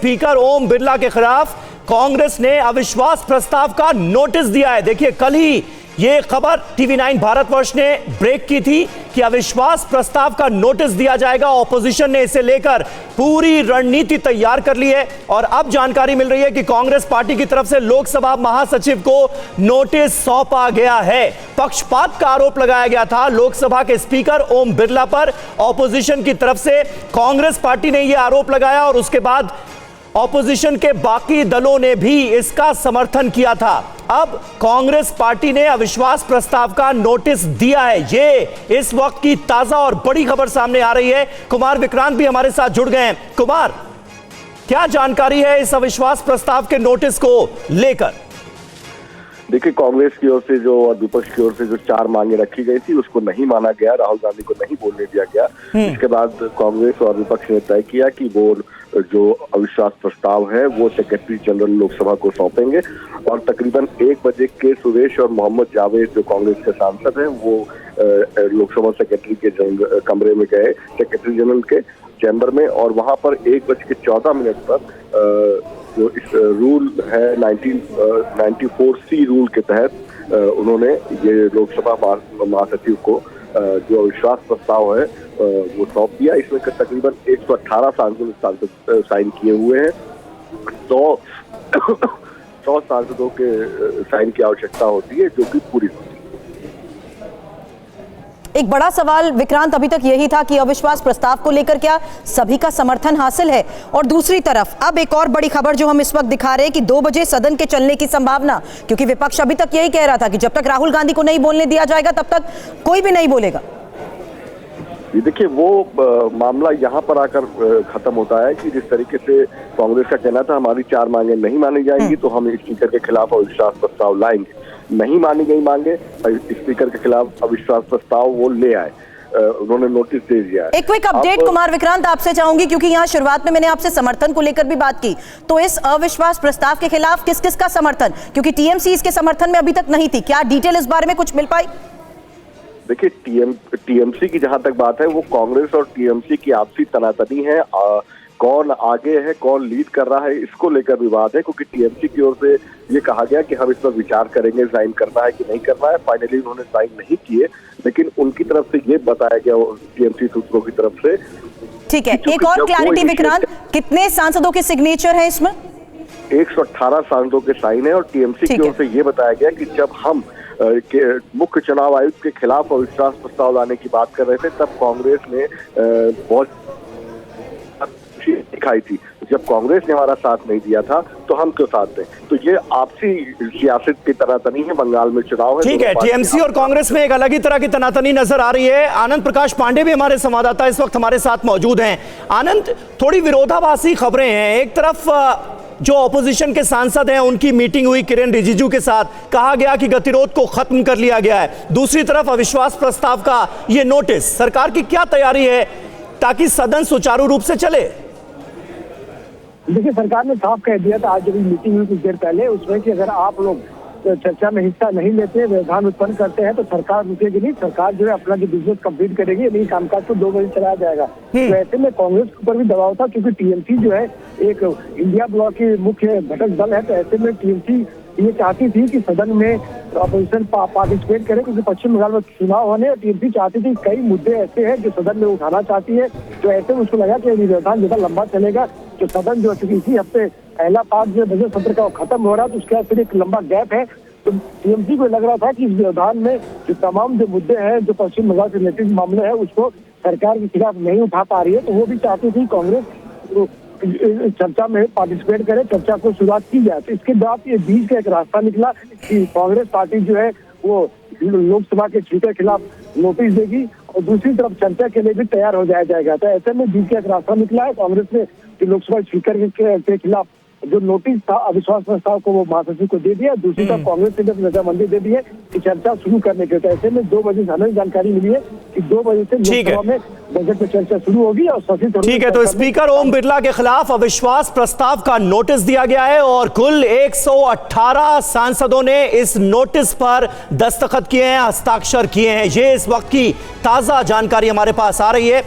Speaker Om Birla के खिलाफ कांग्रेस ने अविश्वास प्रस्ताव का नोटिस दिया है। देखिए, कल ही ये खबर TV9 भारतवर्ष ने ब्रेक की थी कि अविश्वास प्रस्ताव का नोटिस दिया जाएगा। ऑपोजिशन ने इसे लेकर पूरी रणनीति तैयार कर ली है और अब जानकारी मिल रही है कि कांग्रेस पार्टी की तरफ से लोकसभा महासचिव को नोटिस सौंपा गया है। पक्षपात का आरोप लगाया गया था लोकसभा के स्पीकर ओम बिरला पर। ऑपोजिशन की तरफ से कांग्रेस पार्टी ने यह आरोप लगाया और उसके बाद ऑपोजिशन के बाकी दलों ने भी इसका समर्थन किया था। अब कांग्रेस पार्टी ने अविश्वास प्रस्ताव का नोटिस दिया है। ये इस वक्त की ताजा और बड़ी खबर सामने आ रही है। कुमार विक्रांत भी हमारे साथ जुड़ गए हैं। कुमार, क्या जानकारी है इस अविश्वास प्रस्ताव के नोटिस को लेकर? देखिए, कांग्रेस की ओर से जो और विपक्ष की ओर से जो 4 मांगे रखी गई थी उसको नहीं माना गया, राहुल गांधी को नहीं बोलने दिया गया। इसके बाद कांग्रेस और विपक्ष ने तय किया कि वो जो अविश्वास प्रस्ताव है वो सेक्रेटरी जनरल लोकसभा को सौंपेंगे और तकरीबन 1 बजे के सुरेश और मोहम्मद जावेद जो कांग्रेस के सांसद हैं वो लोकसभा सेक्रेटरी के कमरे में गए, सेक्रेटरी जनरल के चैम्बर में, और वहां पर 1:14 पर जो इस रूल है 1994C रूल के तहत उन्होंने ये लोकसभा महासचिव को जो अविश्वास प्रस्ताव है वो सौंप दिया। इसमें तकरीबन 118 सांसद साइन किए हुए हैं। 100 सांसदों के साइन की आवश्यकता होती है जो कि पूरी होती है। एक बड़ा सवाल विक्रांत अभी तक यही था कि अविश्वास प्रस्ताव को लेकर क्या सभी का समर्थन हासिल है, और दूसरी तरफ अब एक और बड़ी खबर जो हम इस वक्त दिखा रहे हैं कि 2 बजे सदन के चलने की संभावना, क्योंकि विपक्ष अभी तक यही कह रहा था कि जब तक राहुल गांधी को नहीं बोलने दिया जाएगा तब तक कोई भी नहीं बोलेगा। देखिए, वो मामला यहाँ पर आकर खत्म होता है कि जिस तरीके से कांग्रेस का कहना था हमारी 4 मांगे नहीं मानी जाएंगी तो हम स्पीकर के खिलाफ अविश्वास प्रस्ताव लाएंगे। नहीं मानी गई मांगे, स्पीकर के खिलाफ अविश्वास प्रस्ताव वो ले आए, उन्होंने नोटिस दे दिया है। एक क्विक अपडेट कुमार विक्रांत आपसे चाहूंगी, क्योंकि यहाँ शुरुआत में मैंने आपसे समर्थन को लेकर भी बात की, तो इस अविश्वास प्रस्ताव के खिलाफ किस किस का समर्थन, क्योंकि टीएमसी इसके समर्थन में अभी तक नहीं थी, क्या डिटेल इस बारे में कुछ मिल पाई? देखिए, टीएमसी की जहां तक बात है वो कांग्रेस और टीएमसी की आपसी तनातनी है। कौन आगे है, कौन लीड कर रहा है, इसको लेकर विवाद है, क्योंकि टीएमसी की ओर से ये कहा गया कि हम इस पर विचार करेंगे, साइन करना है कि नहीं करना है। फाइनली उन्होंने साइन नहीं किए, लेकिन उनकी तरफ से ये बताया गया टीएमसी सूत्रों की तरफ से। ठीक है, एक और क्लैरिटी विक्रांत, कितने सांसदों के सिग्नेचर है इसमें? 118 सांसदों के साइन है और टीएमसी की ओर से ये बताया गया कि जब हम मुख्य चुनाव आयुक्त के खिलाफ अविश्वास प्रस्ताव लाने की बात कर रहे थे तब कांग्रेस ने बहुत दिखाई थी। जब कांग्रेस ने हमारा साथ नहीं दिया था तो हम क्यों साथ दें? तो ये आपसी सियासत की तनातनी है, बंगाल में चुनाव है। ठीक है, टीएमसी और कांग्रेस में एक अलग ही तरह की तनातनी नजर आ रही है। आनंद प्रकाश पांडे भी हमारे संवाददाता इस वक्त हमारे साथ मौजूद हैं। आनंद, थोड़ी विरोधाभासी खबरें हैं। एक तरफ जो ऑपोजिशन के सांसद हैं उनकी मीटिंग हुई किरेन रिजिजू के साथ, कहा गया कि गतिरोध को खत्म कर लिया गया है। दूसरी तरफ अविश्वास प्रस्ताव का ये नोटिस, सरकार की क्या तैयारी है ताकि सदन सुचारू रूप से चले? देखिए, सरकार ने साफ कह दिया था आज जब मीटिंग हुई कुछ देर पहले उसमें कि अगर आप लोग चर्चा में हिस्सा नहीं लेते, व्यवधान उत्पन्न करते हैं तो सरकार रुकेगी नहीं। सरकार जो है अपना जो बिजनेस कंप्लीट करेगी, नहीं कामकाज को 2 बजे चलाया जाएगा। तो ऐसे में कांग्रेस के ऊपर भी दबाव था, क्योंकि टीएमसी जो है एक इंडिया ब्लॉक की मुख्य घटक दल है। तो ऐसे में टीएमसी ये चाहती थी कि सदन में अपोजिशन पार्टिसिपेट करे, क्योंकि पश्चिम बंगाल में चुनाव होने और टीएमसी चाहती थी कई मुद्दे ऐसे हैं जो सदन में उठाना चाहती है। तो ऐसे में उसको लगा कि व्यवधान ज्यादा लंबा चलेगा तो सदन जो इसी हफ्ते पहला पार्ट जो बजट सत्र का खत्म हो रहा है तो उसके बाद फिर एक लंबा गैप है। तो टीएमसी को लग रहा था कि इस व्यवधान में जो तमाम जो मुद्दे हैं जो पश्चिम बंगाल से रिलेटेड मामले हैं उसको सरकार के खिलाफ नहीं उठा पा रही है। तो वो भी चाहती थी कांग्रेस चर्चा में पार्टिसिपेट करे, चर्चा को शुरुआत की जाए। तो इसके बाद ये बीच का एक रास्ता निकला कि कांग्रेस पार्टी जो है वो लोकसभा के स्पीकर के खिलाफ नोटिस देगी और दूसरी तरफ चर्चा के लिए भी तैयार हो जाएगा। तो ऐसे में बीच का एक रास्ता निकला है। कांग्रेस ने लोकसभा स्पीकर के खिलाफ जो नोटिस था अविश्वास प्रस्ताव को वो महासचिव को दे दिया। दूसरी तरफ कांग्रेस ने भी रजामंदी दे दी है कि चर्चा शुरू करने के। तो ऐसे में 2 बजे से हमें जानकारी मिली है कि 2 बजे से लोकसभा में बजट पर चर्चा शुरू होगी और ठीक है, तो स्पीकर ओम बिरला के खिलाफ अविश्वास प्रस्ताव का नोटिस दिया गया है और कुल 118 सांसदों ने इस नोटिस पर दस्तखत किए हैं, हस्ताक्षर किए हैं। ये इस वक्त की ताजा जानकारी हमारे पास आ रही है।